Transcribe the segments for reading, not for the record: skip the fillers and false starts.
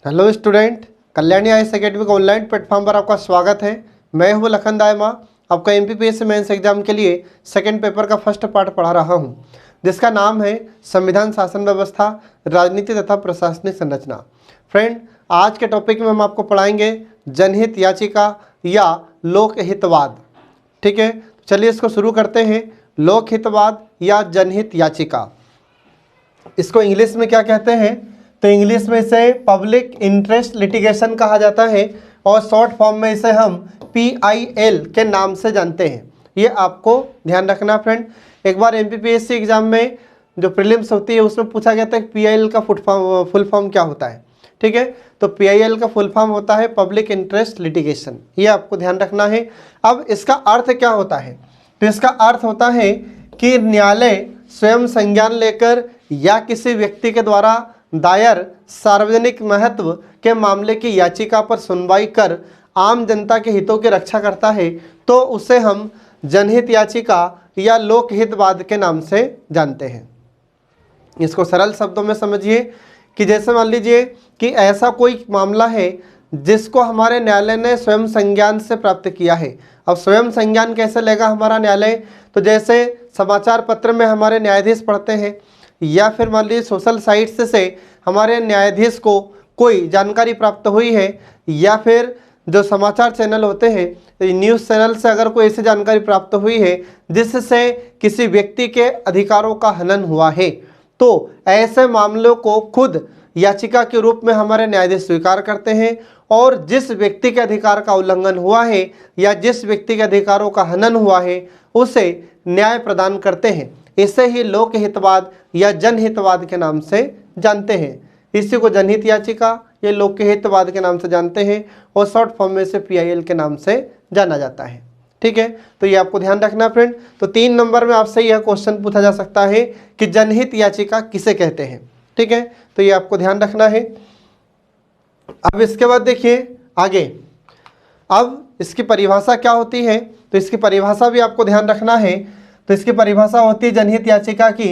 Hello student, Kalyani IAS academy के online platform पर आपका स्वागत है। मैं हूं लखन दायमा, आपका एमपीपीएससी मेंस एग्जाम के लिए सेकंड पेपर का फर्स्ट पार्ट पढ़ा रहा हूं, जिसका नाम है संविधान, शासन व्यवस्था, राजनीति तथा प्रशासनिक संरचना। फ्रेंड, आज के टॉपिक में हम आपको पढ़ाएंगे जनहित याचिका या लोकहितवाद। ठीक है, चलिए इसको शुरू करते हैं। लोकहितवाद या जनहित याचिका, इसको इंग्लिश में क्या कहते हैं? तो इंग्लिश में इसे पब्लिक इंटरेस्ट लिटिगेशन कहा जाता है और शॉर्ट फॉर्म में इसे हम PIL के नाम से जानते हैं। ये आपको ध्यान रखना फ्रेंड। एक बार एमपीपीएससी एग्जाम में जो प्रीलिम्स होती है उसमें पूछा गया था कि PIL का फुल फॉर्म क्या होता है। ठीक है, तो PIL का फुल फॉर्म होता है पब्लिक इंटरेस्ट लिटिगेशन। ये आपको ध्यान रखना है। अब इसका अर्थ क्या होता है? तो इसका अर्थ होता है कि न्यायालय स्वयं संज्ञान लेकर या किसी व्यक्ति के द्वारा दायर सार्वजनिक महत्व के मामले की याचिका पर सुनवाई कर आम जनता के हितों की रक्षा करता है, तो उसे हम जनहित याचिका या लोकहितवाद के नाम से जानते हैं। इसको सरल शब्दों में समझिए कि जैसे मान लीजिए कि ऐसा कोई मामला है जिसको हमारे न्यायालय ने स्वयं संज्ञान से प्राप्त किया है। अब स्वयं संज्ञान कैसे लेगा हमारा न्यायालय? तो जैसे समाचार पत्र में हमारे न्यायाधीश पढ़ते हैं, या फिर मान लीजिए सोशल साइट्स से हमारे न्यायाधीश को कोई जानकारी प्राप्त हुई है, या फिर जो समाचार चैनल होते हैं न्यूज़ चैनल से अगर कोई ऐसी जानकारी प्राप्त हुई है जिससे किसी व्यक्ति के अधिकारों का हनन हुआ है, तो ऐसे मामलों को खुद याचिका के रूप में हमारे न्यायाधीश स्वीकार करते हैं और जिस व्यक्ति के अधिकार का उल्लंघन हुआ है या जिस व्यक्ति के अधिकारों का हनन हुआ है उसे न्याय प्रदान करते हैं। इसे ही लोकहितवाद या जनहितवाद के नाम से जानते हैं। इसी को जनहित याचिका या लोकहितवाद के नाम से जानते हैं और शॉर्ट फॉर्म में से PIL के नाम से जाना जाता है। ठीक है, तो ये आपको ध्यान रखना फ्रेंड। तो 3 नंबर में आपसे यह क्वेश्चन पूछा जा सकता है कि जनहित याचिका किसे कहते हैं। ठीक है, तो ये आपको ध्यान रखना है। अब इसके बाद देखिए आगे, अब इसकी परिभाषा क्या होती है? तो इसकी परिभाषा भी आपको ध्यान रखना है। तो इसकी परिभाषा होती है जनहित याचिका की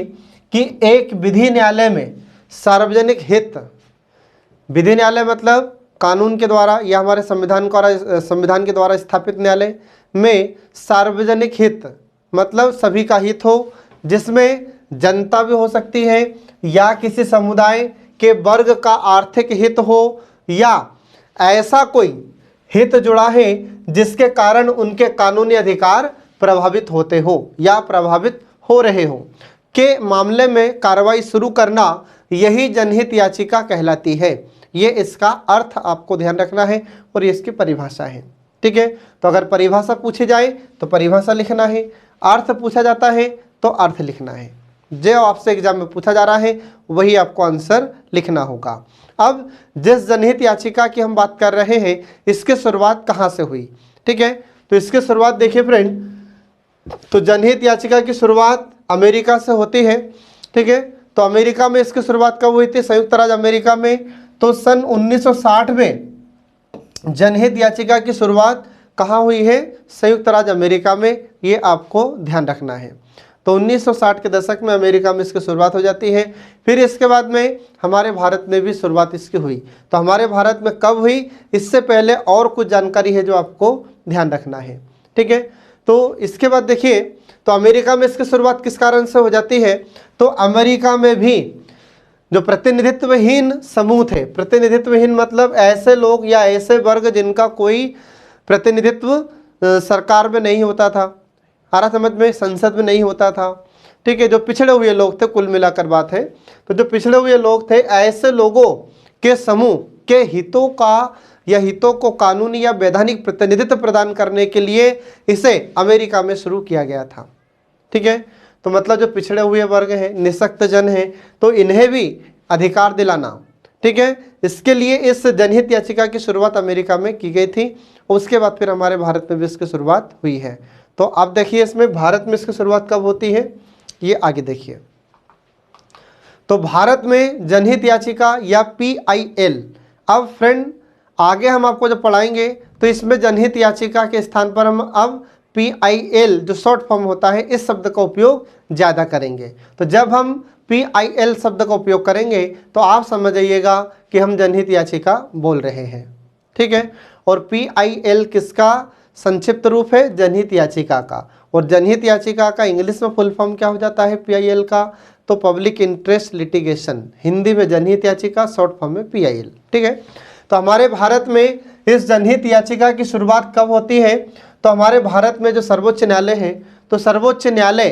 कि एक विधि न्यायालय में सार्वजनिक हित, विधि न्यायालय मतलब कानून के द्वारा या हमारे संविधान के द्वारा स्थापित न्यायालय में सार्वजनिक हित मतलब सभी का हित हो, जिसमें जनता भी हो सकती है या किसी समुदाय के वर्ग का आर्थिक हित हो या ऐसा कोई हित जुड़ा है जिसके कारण उनके कानूनी अधिकार प्रभावित होते हो या प्रभावित हो रहे हो के मामले में कार्रवाई शुरू करना, यही जनहित याचिका कहलाती है। ये इसका अर्थ आपको ध्यान रखना है और ये इसकी परिभाषा है। ठीक है, तो अगर परिभाषा पूछी जाए तो परिभाषा लिखना है, अर्थ पूछा जाता है तो अर्थ लिखना है। जो आपसे एग्जाम में पूछा जा रहा है वही आपको आंसर लिखना होगा। अब जिस जनहित याचिका की हम बात कर रहे हैं, इसकी शुरुआत कहाँ से हुई? ठीक है, तो इसकी शुरुआत देखिए फ्रेंड, तो जनहित याचिका की शुरुआत अमेरिका से होती है। ठीक है, तो अमेरिका में इसकी शुरुआत कब हुई थी? संयुक्त राज्य अमेरिका में। तो सन 1960 में जनहित याचिका की शुरुआत कहाँ हुई है? संयुक्त राज्य अमेरिका में। ये आपको ध्यान रखना है। तो 1960 के दशक में अमेरिका में इसकी शुरुआत हो जाती है। फिर इसके बाद में हमारे भारत में भी शुरुआत इसकी हुई। तो हमारे भारत में कब हुई, इससे पहले और कुछ जानकारी है जो आपको ध्यान रखना है। ठीक है, तो इसके बाद देखिए, तो अमेरिका में इसकी शुरुआत किस कारण से हो जाती है? तो अमेरिका में भी जो प्रतिनिधित्वहीन समूह थे, प्रतिनिधित्वहीन मतलब ऐसे लोग या ऐसे वर्ग जिनका कोई प्रतिनिधित्व सरकार में नहीं होता था, हमारा समझ में संसद में नहीं होता था। ठीक है, जो पिछड़े हुए लोग थे, कुल मिलाकर बात है, तो जो पिछड़े हुए लोग थे, ऐसे लोगों के समूह के हितों का या हितों को कानूनी या वैधानिक प्रतिनिधित्व प्रदान करने के लिए इसे अमेरिका में शुरू किया गया था। ठीक है, तो मतलब जो पिछड़े हुए वर्ग हैं, निःशक्त जन हैं, तो इन्हें भी अधिकार दिलाना। ठीक है, इसके लिए इस जनहित याचिका की शुरुआत अमेरिका में की गई थी। उसके बाद फिर हमारे भारत में भी इसकी शुरुआत हुई है। तो अब देखिए इसमें भारत में इसकी शुरुआत कब होती है, ये आगे देखिए। तो भारत में जनहित याचिका या PIL, अब फ्रेंड आगे हम आपको जब पढ़ाएंगे तो इसमें जनहित याचिका के स्थान पर हम अब PIL जो शॉर्ट फॉर्म होता है इस शब्द का उपयोग ज़्यादा करेंगे। तो जब हम PIL शब्द का उपयोग करेंगे तो आप समझ जाइएगा कि हम जनहित याचिका बोल रहे हैं। ठीक है, और PIL किसका संक्षिप्त रूप है? जनहित याचिका का। और जनहित याचिका का इंग्लिश में फुल फॉर्म क्या हो जाता है PIL का? तो पब्लिक इंटरेस्ट लिटिगेशन, हिंदी में जनहित याचिका, शॉर्ट फॉर्म में PIL। ठीक है, तो हमारे भारत में इस जनहित याचिका की शुरुआत कब होती है? तो हमारे भारत में जो सर्वोच्च न्यायालय है, तो सर्वोच्च न्यायालय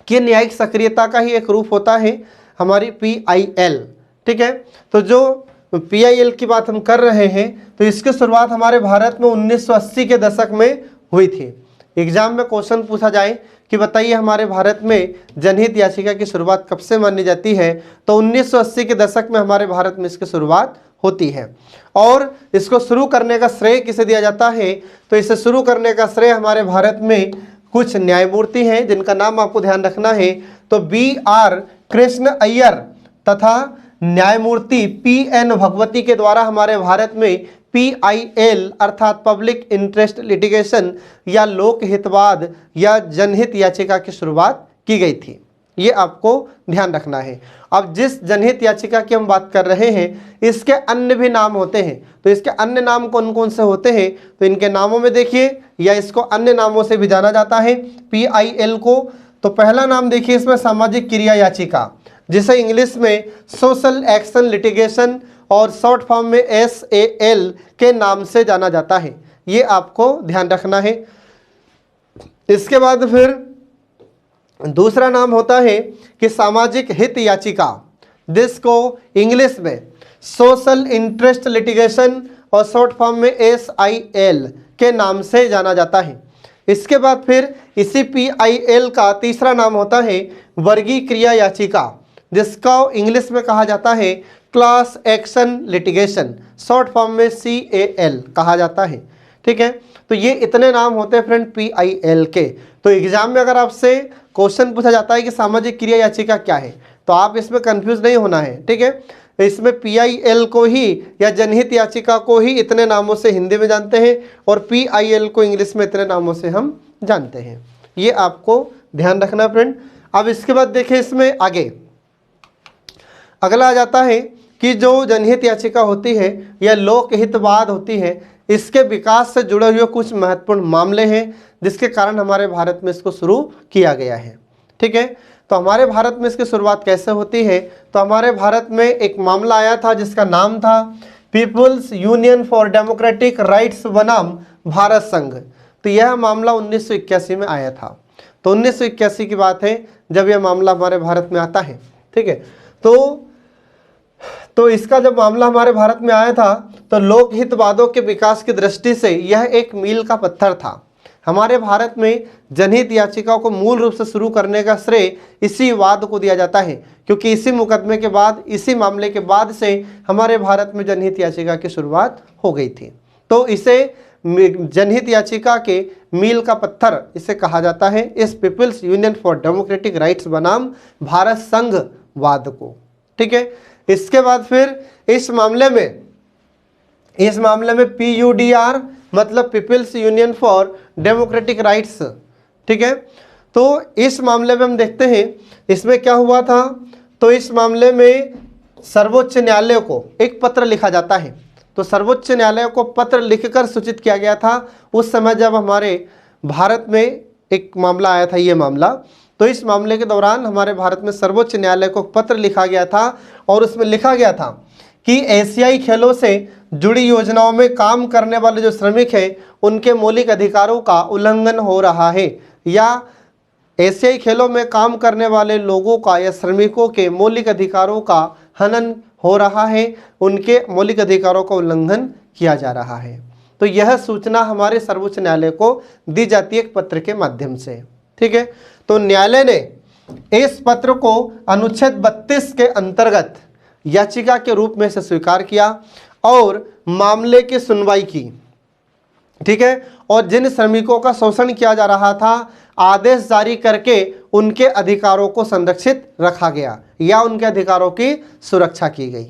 की न्यायिक सक्रियता का ही एक रूप होता है हमारी PIL। ठीक है, तो जो PIL की बात हम कर रहे हैं तो इसकी शुरुआत हमारे भारत में 1980 के दशक में हुई थी। एग्जाम में क्वेश्चन पूछा जाए कि बताइए हमारे भारत में जनहित याचिका की शुरुआत कब से मानी जाती है, तो 1980 के दशक में हमारे भारत में इसकी शुरुआत होती है। और इसको शुरू करने का श्रेय किसे दिया जाता है? तो इसे शुरू करने का श्रेय हमारे भारत में कुछ न्यायमूर्ति हैं जिनका नाम आपको ध्यान रखना है। तो BR कृष्ण अय्यर तथा न्यायमूर्ति PN भगवती के द्वारा हमारे भारत में PIL अर्थात पब्लिक इंटरेस्ट लिटिगेशन या लोक हितवाद या जनहित याचिका की शुरुआत की गई थी। ये आपको ध्यान रखना है। अब जिस जनहित याचिका की हम बात कर रहे हैं इसके अन्य भी नाम होते हैं, तो इसके अन्य नाम कौन कौन से होते हैं? तो इनके नामों में देखिए, या इसको अन्य नामों से भी जाना जाता है PIL को। तो पहला नाम देखिए इसमें सामाजिक क्रिया याचिका, जिसे इंग्लिश में सोशल एक्शन लिटिगेशन और शॉर्ट फॉर्म में SAL के नाम से जाना जाता है। ये आपको ध्यान रखना है। इसके बाद फिर दूसरा नाम होता है कि सामाजिक हित याचिका, जिसको इंग्लिश में सोशल इंटरेस्ट लिटिगेशन और शॉर्ट फॉर्म में SIL के नाम से जाना जाता है। इसके बाद फिर इसी PIL का तीसरा नाम होता है वर्गीय क्रिया याचिका, जिसका इंग्लिश में कहा जाता है class action litigation, short form में CAL कहा जाता है। ठीक है, तो ये इतने नाम होते हैं फ्रेंड PIL के। तो एग्जाम में अगर आपसे क्वेश्चन पूछा जाता है कि सामाजिक क्रिया याचिका क्या है, तो आप इसमें कंफ्यूज नहीं होना है। ठीक है, इसमें PIL को ही या जनहित याचिका को ही इतने नामों से हिंदी में जानते हैं और PIL को इंग्लिश में इतने नामों से हम जानते हैं। ये आपको ध्यान रखना फ्रेंड। अब इसके बाद देखिए इसमें आगे अगला आ जाता है कि जो जनहित याचिका होती है या लोकहितवाद होती है, इसके विकास से जुड़े हुए कुछ महत्वपूर्ण मामले हैं जिसके कारण हमारे भारत में इसको शुरू किया गया है। ठीक है, तो हमारे भारत में इसकी शुरुआत कैसे होती है? तो हमारे भारत में एक मामला आया था जिसका नाम था people's union for democratic rights बनाम भारत संघ। तो यह मामला 1981 में आया था। तो 1981 की बात है जब यह मामला हमारे भारत में आता है। ठीक है, तो इसका जब मामला हमारे भारत में आया था तो लोकहितवादों के विकास की दृष्टि से यह एक मील का पत्थर था। हमारे भारत में जनहित याचिका को मूल रूप से शुरू करने का श्रेय इसी वाद को दिया जाता है, क्योंकि इसी मुकदमे के बाद, इसी मामले के बाद से हमारे भारत में जनहित याचिका की शुरुआत हो गई थी। तो इसे जनहित याचिका के मील का पत्थर इसे कहा जाता है, इस people's union for democratic rights बनाम भारत संघ वाद को। ठीक है, इसके बाद फिर इस मामले में PUDR मतलब people's union for democratic rights. ठीक है, तो इस मामले में हम देखते हैं इसमें क्या हुआ था। तो इस मामले में सर्वोच्च न्यायालय को एक पत्र लिखा जाता है। तो सर्वोच्च न्यायालय को पत्र लिखकर सूचित किया गया था उस समय जब हमारे भारत में एक मामला आया था, ये मामला। तो इस मामले के दौरान हमारे भारत में सर्वोच्च न्यायालय को पत्र लिखा गया था और उसमें लिखा गया था कि एशियाई खेलों से जुड़ी योजनाओं में काम करने वाले जो श्रमिक हैं उनके मौलिक अधिकारों का उल्लंघन हो रहा है, या एशियाई खेलों में काम करने वाले लोगों का या श्रमिकों के मौलिक अधिकारों का हनन हो रहा है, उनके मौलिक अधिकारों का उल्लंघन किया जा रहा है। तो यह सूचना हमारे सर्वोच्च न्यायालय को दी जाती है एक पत्र के माध्यम से। ठीक है, तो न्यायालय ने इस पत्र को अनुच्छेद 32 के अंतर्गत याचिका के रूप में से स्वीकार किया और मामले की सुनवाई की। ठीक है, और जिन श्रमिकों का शोषण किया जा रहा था आदेश जारी करके उनके अधिकारों को संरक्षित रखा गया या उनके अधिकारों की सुरक्षा की गई।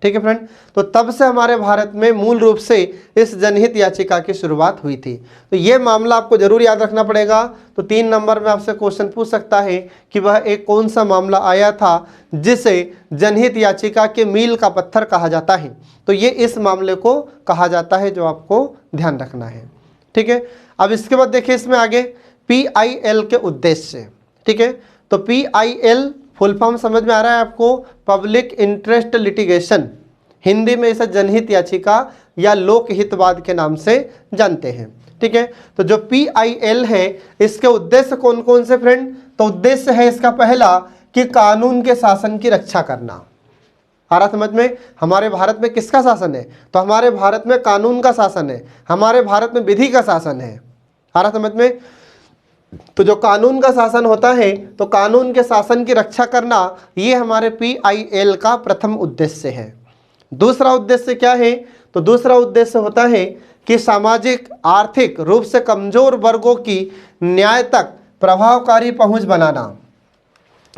ठीक ठीक है फ्रेंड। तो तब से हमारे भारत में मूल रूप से इस जनहित याचिका की शुरुआत हुई थी। तो ये मामला आपको जरूर याद रखना पड़ेगा। तो 3 नंबर में आपसे क्वेश्चन पूछ सकता है कि वह एक कौन सा मामला आया था जिसे जनहित याचिका के मील का पत्थर कहा जाता है। तो ये इस मामले को कहा जाता है, जो आपको ध्यान रखना है। ठीक है, अब इसके बाद देखिए इसमें आगे PIL के उद्देश्य। ठीक है, तो PIL फुल फॉर्म समझ में आ रहा है आपको? पब्लिक इंटरेस्ट लिटिगेशन, हिंदी में इसे जनहित याचिका या लोकहितवाद के नाम से जानते हैं। ठीक है, तो जो PIL है इसके उद्देश्य कौन कौन से फ्रेंड? तो उद्देश्य है इसका पहला कि कानून के शासन की रक्षा करना। आ रहा समझ में? हमारे भारत में किसका शासन है? तो हमारे भारत में कानून का शासन है, हमारे भारत में विधि का शासन है। आ रहा समझ में? तो जो कानून का शासन होता है, तो कानून के शासन की रक्षा करना, ये हमारे PIL का प्रथम उद्देश्य है। दूसरा उद्देश्य क्या है? तो दूसरा उद्देश्य होता है कि सामाजिक आर्थिक रूप से कमजोर वर्गों की न्याय तक प्रभावकारी पहुंच बनाना।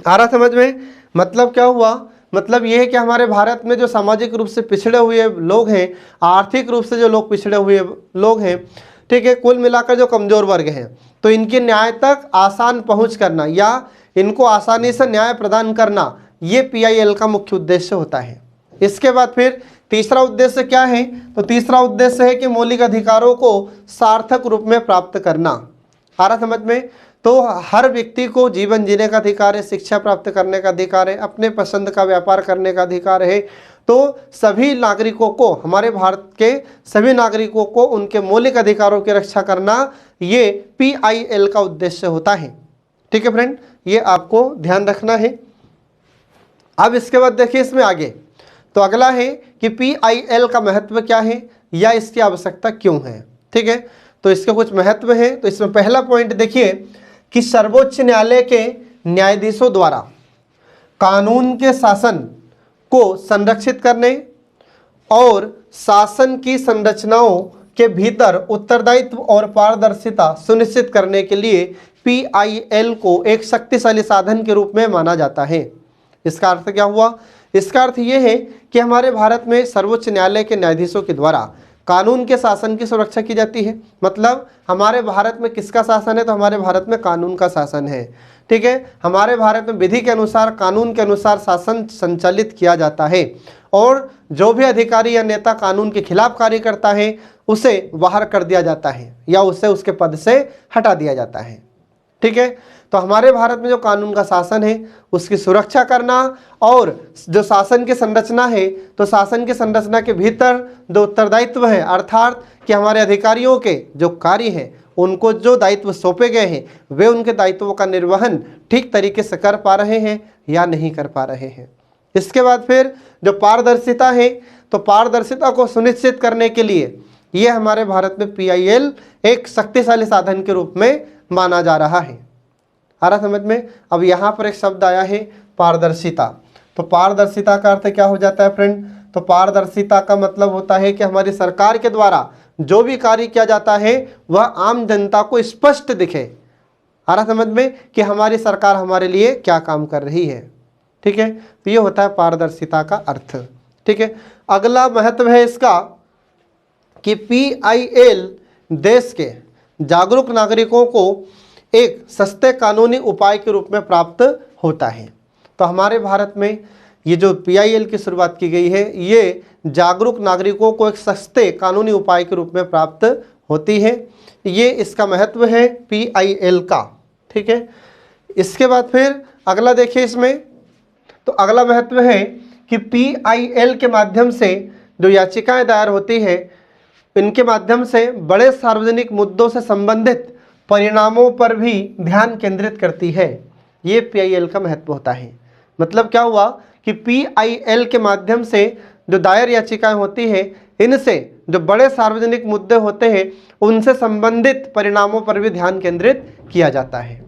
आ रहा समझ में? मतलब क्या हुआ? मतलब ये है कि हमारे भारत में जो सामाजिक रूप से पिछड़े हुए लोग हैं, आर्थिक रूप से जो लोग पिछड़े हुए लोग हैं, ठीक है, कुल मिलाकर जो कमजोर वर्ग हैं, तो इनके न्याय तक आसान पहुंच करना या इनको आसानी से न्याय प्रदान करना, ये PIL का मुख्य उद्देश्य होता है। इसके बाद फिर तीसरा उद्देश्य क्या है? तो तीसरा उद्देश्य है कि मौलिक अधिकारों को सार्थक रूप में प्राप्त करना। आ रहा समझ में? तो हर व्यक्ति को जीवन जीने का अधिकार है, शिक्षा प्राप्त करने का अधिकार है, अपने पसंद का व्यापार करने का अधिकार है। तो सभी नागरिकों को, हमारे भारत के सभी नागरिकों को उनके मौलिक अधिकारों की रक्षा करना, ये PIL का उद्देश्य होता है। ठीक है फ्रेंड, ये आपको ध्यान रखना है। अब इसके बाद देखिए इसमें आगे, तो अगला है कि PIL का महत्व क्या है या इसकी आवश्यकता क्यों है। ठीक है, तो इसके कुछ महत्व है। तो इसमें पहला पॉइंट देखिए कि सर्वोच्च न्यायालय के न्यायाधीशों द्वारा कानून के शासन को संरक्षित करने और शासन की संरचनाओं के भीतर उत्तरदायित्व और पारदर्शिता सुनिश्चित करने के लिए PIL को एक शक्तिशाली साधन के रूप में माना जाता है। इसका अर्थ क्या हुआ? इसका अर्थ ये है कि हमारे भारत में सर्वोच्च न्यायालय के न्यायाधीशों के द्वारा कानून के शासन की सुरक्षा की जाती है। मतलब हमारे भारत में किसका शासन है? तो हमारे भारत में कानून का शासन है। ठीक है, हमारे भारत में विधि के अनुसार, कानून के अनुसार शासन संचालित किया जाता है और जो भी अधिकारी या नेता कानून के खिलाफ कार्य करता है उसे बाहर कर दिया जाता है या उसे उसके पद से हटा दिया जाता है। ठीक है, तो हमारे भारत में जो कानून का शासन है उसकी सुरक्षा करना और जो शासन की संरचना है, तो शासन की संरचना के भीतर जो उत्तरदायित्व है, अर्थात कि हमारे अधिकारियों के जो कार्य हैं, उनको जो दायित्व सौंपे गए हैं, वे उनके दायित्वों का निर्वहन ठीक तरीके से कर पा रहे हैं या नहीं कर पा रहे हैं। इसके बाद फिर जो पारदर्शिता है, तो पारदर्शिता को सुनिश्चित करने के लिए ये हमारे भारत में PIL एक शक्तिशाली साधन के रूप में माना जा रहा है। आ रहा समझ में? अब यहाँ पर एक शब्द आया है पारदर्शिता। तो पारदर्शिता का अर्थ क्या हो जाता है फ्रेंड? तो पारदर्शिता का मतलब होता है कि हमारी सरकार के द्वारा जो भी कार्य किया जाता है वह आम जनता को स्पष्ट दिखे। आ रहा समझ में कि हमारी सरकार हमारे लिए क्या काम कर रही है। ठीक है, तो ये होता है पारदर्शिता का अर्थ। ठीक है, अगला महत्व है इसका कि PIL देश के जागरूक नागरिकों को एक सस्ते कानूनी उपाय के रूप में प्राप्त होता है। तो हमारे भारत में ये जो PIL की शुरुआत की गई है, ये जागरूक नागरिकों को एक सस्ते कानूनी उपाय के रूप में प्राप्त होती है। ये इसका महत्व है PIL का। ठीक है, इसके बाद फिर अगला देखिए इसमें, तो अगला महत्व है कि PIL के माध्यम से जो याचिकाएं दायर होती है, इनके माध्यम से बड़े सार्वजनिक मुद्दों से संबंधित परिणामों पर भी ध्यान केंद्रित करती है। ये PIL का महत्व होता है। मतलब क्या हुआ कि PIL के माध्यम से जो दायर याचिकाएं होती है, इनसे जो बड़े सार्वजनिक मुद्दे होते हैं उनसे संबंधित परिणामों पर भी ध्यान केंद्रित किया जाता है।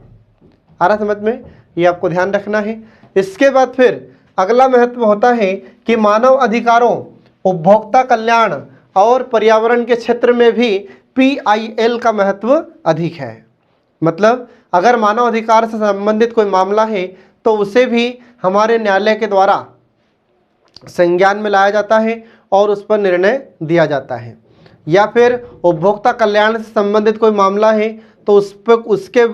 आ रहा समझ में? ये आपको ध्यान रखना है। इसके बाद फिर अगला महत्व होता है कि मानव अधिकारों, उपभोक्ता कल्याण और पर्यावरण के क्षेत्र में भी PIL का महत्व अधिक है। मतलब अगर मानव अधिकार से संबंधित कोई मामला है तो उसे भी हमारे न्यायालय के द्वारा संज्ञान में लाया जाता है और उस पर निर्णय दिया जाता है। या फिर उपभोक्ता कल्याण से संबंधित कोई मामला है तो उस पर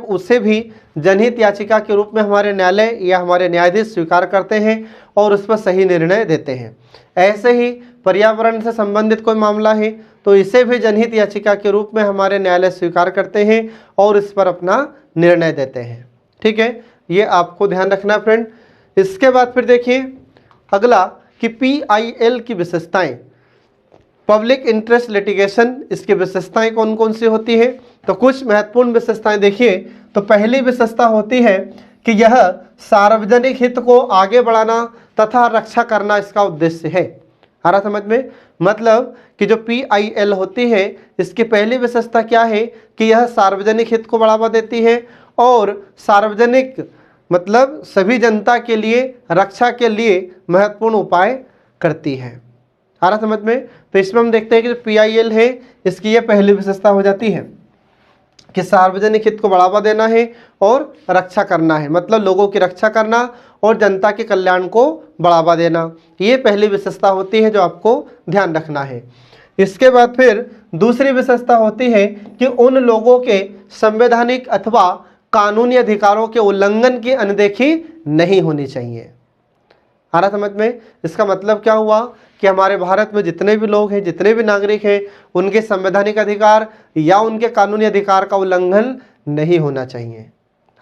उसे भी जनहित याचिका के रूप में हमारे न्यायालय या हमारे न्यायाधीश स्वीकार करते हैं और उस पर सही निर्णय देते हैं। ऐसे ही पर्यावरण से संबंधित कोई मामला है तो इसे भी जनहित याचिका के रूप में हमारे न्यायालय स्वीकार करते हैं और इस पर अपना निर्णय देते हैं। ठीक है, ये आपको ध्यान रखना फ्रेंड। इसके बाद फिर देखिए अगला कि PIL की विशेषताएं, पब्लिक इंटरेस्ट लिटिगेशन, इसकी विशेषताएं कौन कौन सी होती है? तो कुछ महत्वपूर्ण विशेषताएं देखिए। तो पहली विशेषता होती है कि यह सार्वजनिक हित को आगे बढ़ाना तथा रक्षा करना इसका उद्देश्य है। आ रहा समझ में? मतलब कि जो PIL होती है इसकी पहली विशेषता क्या है कि यह सार्वजनिक हित को बढ़ावा देती है और सार्वजनिक मतलब सभी जनता के लिए रक्षा के लिए महत्वपूर्ण उपाय करती है। आ रहा समझ में? तो इसमें हम देखते हैं कि जो PIL है इसकी यह पहली विशेषता हो जाती है कि सार्वजनिक हित को बढ़ावा देना है और रक्षा करना है, मतलब लोगों की रक्षा करना और जनता के कल्याण को बढ़ावा देना। ये पहली विशेषता होती है जो आपको ध्यान रखना है। इसके बाद फिर दूसरी विशेषता होती है कि उन लोगों के संवैधानिक अथवा कानूनी अधिकारों के उल्लंघन की अनदेखी नहीं होनी चाहिए। आ रहा समझ में? इसका मतलब क्या हुआ कि हमारे भारत में जितने भी लोग हैं, जितने भी नागरिक हैं, उनके संवैधानिक अधिकार या उनके कानूनी अधिकार का उल्लंघन नहीं होना चाहिए।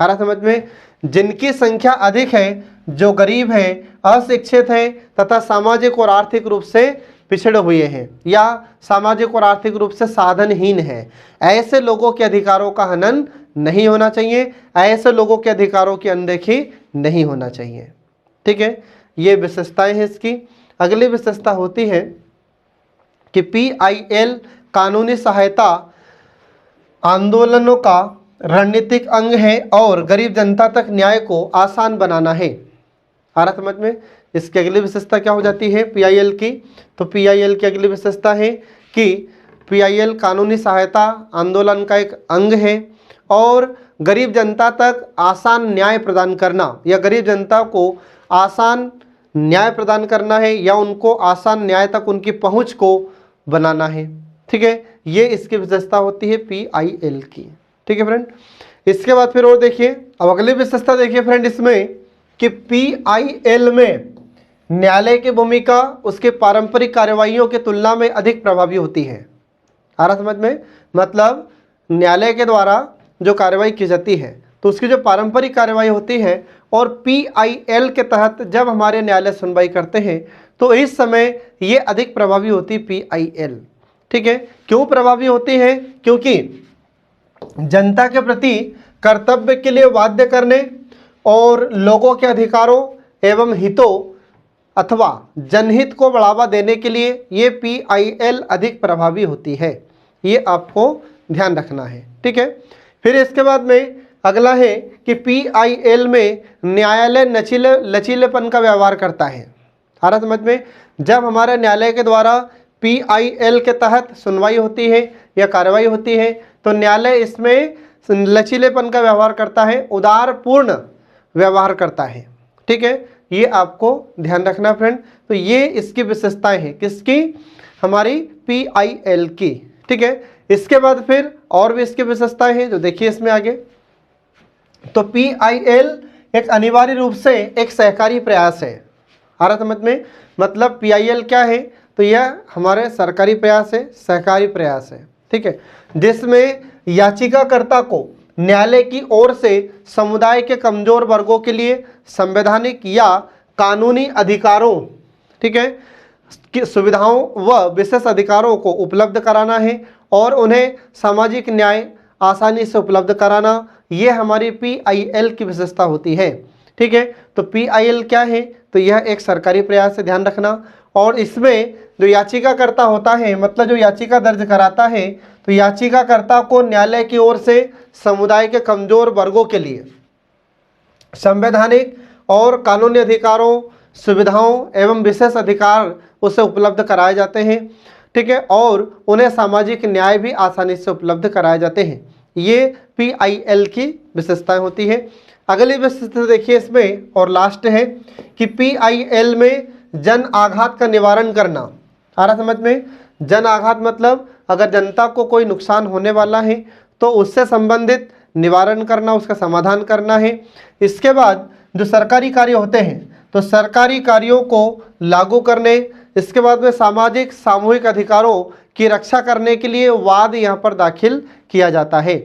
आ रहा समझ में? जिनकी संख्या अधिक है, जो गरीब हैं, अशिक्षित हैं तथा सामाजिक और आर्थिक रूप से पिछड़े हुए हैं या सामाजिक और आर्थिक रूप से साधनहीन है, ऐसे लोगों के अधिकारों का हनन नहीं होना चाहिए, ऐसे लोगों के अधिकारों की अनदेखी नहीं होना चाहिए। ठीक है, ये विशेषताएं हैं इसकी। अगली विशेषता होती है कि PIL कानूनी सहायता आंदोलनों का रणनीतिक अंग है और गरीब जनता तक न्याय को आसान बनाना है। आ रहा समझ में? इसकी अगली विशेषता क्या हो जाती है PIL की? तो PIL की अगली विशेषता है कि PIL कानूनी सहायता आंदोलन का एक अंग है और गरीब जनता तक आसान न्याय प्रदान करना या गरीब जनता को आसान न्याय प्रदान करना है या उनको आसान न्याय तक उनकी पहुंच को बनाना है। ठीक है, ये इसकी विशेषता होती है PIL की। ठीक है फ्रेंड, इसके बाद फिर और देखिए, अब अगली विशेषता देखिए फ्रेंड इसमें कि PIL में न्यायालय की भूमिका उसके पारंपरिक कार्यवाहियों की तुलना में अधिक प्रभावी होती है। आ रहा समझ में? मतलब न्यायालय के द्वारा जो कार्रवाई की जाती है तो उसकी जो पारंपरिक कार्यवाही होती है और PIL के तहत जब हमारे न्यायालय सुनवाई करते हैं तो इस समय ये अधिक प्रभावी होती PIL। ठीक है, क्यों प्रभावी होती है? क्योंकि जनता के प्रति कर्तव्य के लिए बाध्य करने और लोगों के अधिकारों एवं हितों अथवा जनहित को बढ़ावा देने के लिए ये PIL अधिक प्रभावी होती है। ये आपको ध्यान रखना है। ठीक है, फिर इसके बाद में अगला है कि PIL में न्यायालय लचीलेपन का व्यवहार करता है। आ रहा समझ में? जब हमारे न्यायालय के द्वारा PIL के तहत सुनवाई होती है या कार्रवाई होती है तो न्यायालय इसमें लचीलेपन का व्यवहार करता है, उदारपूर्ण व्यवहार करता है। ठीक है, ये आपको ध्यान रखना फ्रेंड। तो ये इसकी विशेषताएं हैं, किसकी? हमारी PIL की। ठीक है, इसके बाद फिर और भी इसकी विशेषताएं हैं जो देखिए इसमें आगे। तो PIL एक अनिवार्य रूप से एक सहकारी प्रयास है। आ रहा समझ में? मतलब PIL क्या है? तो यह हमारे सरकारी प्रयास है, सहकारी प्रयास है। ठीक है, जिसमें याचिकाकर्ता को न्यायालय की ओर से समुदाय के कमजोर वर्गों के लिए संवैधानिक या कानूनी अधिकारों, ठीक है, की सुविधाओं व विशेष अधिकारों को उपलब्ध कराना है और उन्हें सामाजिक न्याय आसानी से उपलब्ध कराना, ये हमारी PIL की विशेषता होती है। ठीक है, तो PIL क्या है? तो यह एक सरकारी प्रयास है, ध्यान रखना। और इसमें जो याचिकाकर्ता होता है, मतलब जो याचिका दर्ज कराता है, तो याचिकाकर्ता को न्यायालय की ओर से समुदाय के कमजोर वर्गों के लिए संवैधानिक और कानूनी अधिकारों, सुविधाओं एवं विशेष अधिकार उसे उपलब्ध कराए जाते हैं। ठीक है, और उन्हें सामाजिक न्याय भी आसानी से उपलब्ध कराए जाते हैं। ये PIL की विशेषताएं होती है। अगली विशेषता देखिए इसमें और लास्ट है कि PIL में जन आघात का निवारण करना। आ रहा समझ में? जन आघात मतलब अगर जनता को कोई नुकसान होने वाला है तो उससे संबंधित निवारण करना, उसका समाधान करना है। इसके बाद जो सरकारी कार्य होते हैं तो सरकारी कार्यों को लागू करने, इसके बाद में सामाजिक सामूहिक अधिकारों की रक्षा करने के लिए वाद यहाँ पर दाखिल किया जाता है।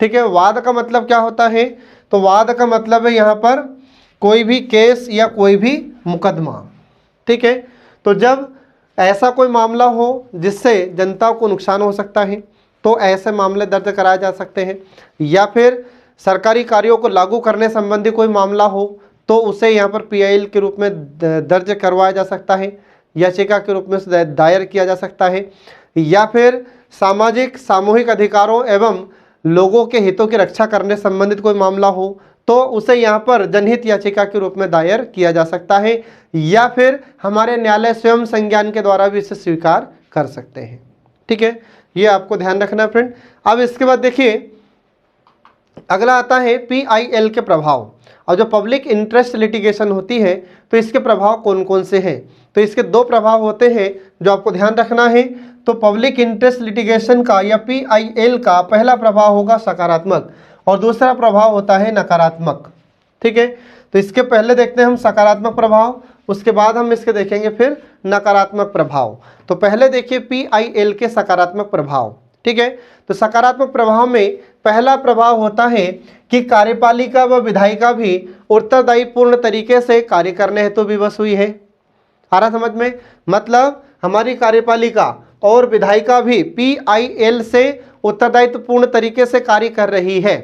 ठीक है, वाद का मतलब क्या होता है? तो वाद का मतलब है यहाँ पर कोई भी केस या कोई भी मुकदमा। ठीक है, तो जब ऐसा कोई मामला हो जिससे जनता को नुकसान हो सकता है तो ऐसे मामले दर्ज कराए जा सकते हैं, या फिर सरकारी कार्यों को लागू करने संबंधी कोई मामला हो तो उसे यहाँ पर पीआईएल के रूप में दर्ज करवाया जा सकता है, याचिका के रूप में दायर किया जा सकता है, या फिर सामाजिक सामूहिक अधिकारों एवं लोगों के हितों की रक्षा करने संबंधित कोई मामला हो तो उसे यहाँ पर जनहित याचिका के रूप में दायर किया जा सकता है, या फिर हमारे न्यायालय स्वयं संज्ञान के द्वारा भी इसे स्वीकार कर सकते हैं। ठीक है, ये आपको ध्यान रखना है फ्रेंड। अब इसके बाद देखिए अगला आता है पीआईएल के प्रभाव। और जो पब्लिक इंटरेस्ट लिटिगेशन होती है तो इसके प्रभाव कौन कौन से हैं? तो इसके दो प्रभाव होते हैं जो आपको ध्यान रखना है। तो पब्लिक इंटरेस्ट लिटिगेशन का या पीआईएल का पहला प्रभाव होगा सकारात्मक और दूसरा प्रभाव होता है नकारात्मक। ठीक है, तो इसके पहले देखते हैं हम सकारात्मक प्रभाव, उसके बाद हम इसके देखेंगे फिर नकारात्मक प्रभाव। तो पहले देखिए पीआईएल के सकारात्मक प्रभाव। ठीक है, तो सकारात्मक प्रभाव में पहला प्रभाव होता है कि कार्यपालिका व विधायिका भी उत्तरदायी पूर्ण तरीके से कार्य करने हेतु विवश हुई है। आ रहा समझ में? मतलब हमारी कार्यपालिका और विधायिका भी पीआईएल से उत्तरदायित्व पूर्ण तरीके से कार्य कर रही है।